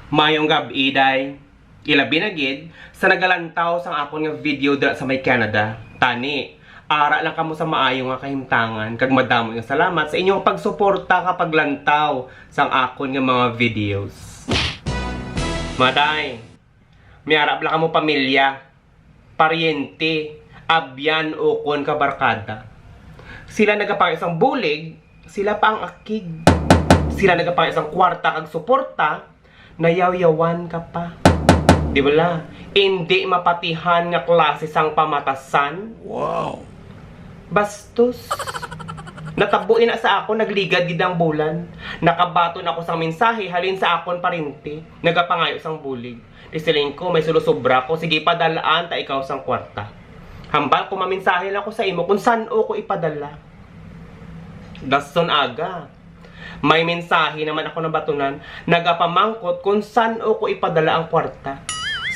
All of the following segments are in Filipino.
Mayong gabi day, ilabi na gid sa nagalantaw sang akon nga video dira sa may Canada. Tani, ara lang kamo sa maayo nga kahimtangan kag madamo nga salamat sa inyong pagsuporta kapag lantaw sang akon nga mga videos. Maday, may arap lang kamo pamilya, paryente, abyan o kon kabarkada. Sila nagapang isang bulig, sila pa ang akig. Sila nagapang isang kwarta kag suporta, nayaw-yawan ka pa. Di ba la? Hindi mapatihan nga klase sang pamatasan. Wow. Bastos. Natabuin na sa ako, nagligad gid ang bulan. Nakabaton ako sang mensahe, halin sa akon parinti. Nagapangayo sang bulig. Disiling ko, may sulusobra ko. Sige, padalaan ta ikaw sang kwarta. Hambal ko maminsahe lang ko sa imo kung saan o ko ipadala. Daston aga. May mensahe naman ako na batunan, nagapamangkot kung saan o ko ipadala ang kwarta.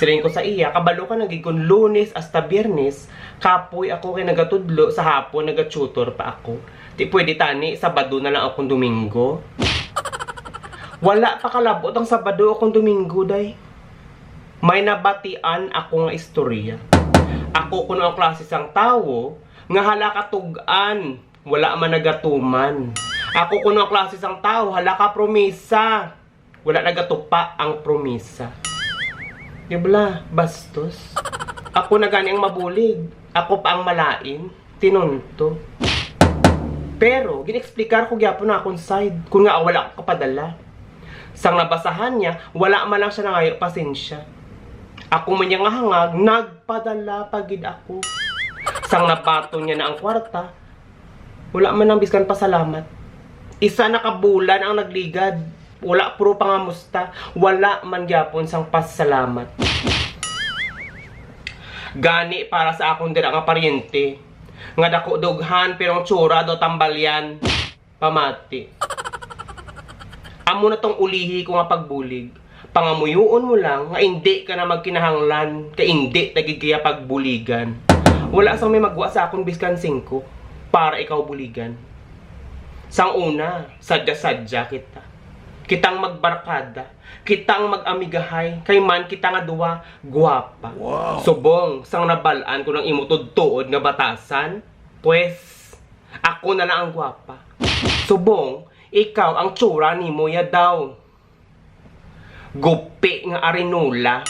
Siling ko sa iya, kabalo ka nagiging Lunes hasta Biyernes, kapoy ako kay nagatudlo, sa hapon nagatutor pa ako. Di pwede tani, Sabado na lang akong Domingo. Wala pa kalabot ang Sabado akong Domingo, day. May nabatian ako nga istorya. Ako kuno ang klase sang tawo, nga halakatugan, wala man nagatuman. Ako kuno ang klase sang tao, hala ka promisa. Wala nagatupa ang promisa. Yabla, bastos. Ako na gani ang mabulig. Ako pa ang malain. Tinunto. Pero, ginexplikar ko gyapon na akong side. Kung nga wala ako kapadala. Sang nabasahan niya, wala man lang siya nangayo pasensya. Ako man niya nga hangag, nagpadala pagid ako. Sang nabato niya na ang kwarta, wala man ang biskan pasalamat. Isa na kabulan ang nagligad. Wala puro pangamusta. Wala man gyapon sang pasalamat. Gani para sa akong dira nga paryente. Nga dako dughan pero ang tsura do tambalyan. Pamati. Amo na tong ulihi ko nga pagbulig. Pangamuyuon mo lang nga hindi ka na magkinahanglan. Kay hindi tagigaya pagbuligan. Wala sang may magwa sa akong biskan 5 para ikaw buligan. Sang una, sadya-sadya kita. Kitang magbarkada. Kitang mag-amigahay. Kay man kita nga duwa, guwapa. Wow. Subong, sang nabalaan ko ng imutod-tuod nga batasan, pues, ako na lang ang guwapa. Subong, ikaw ang tsura ni mo ya daw. Gupi nga arinula.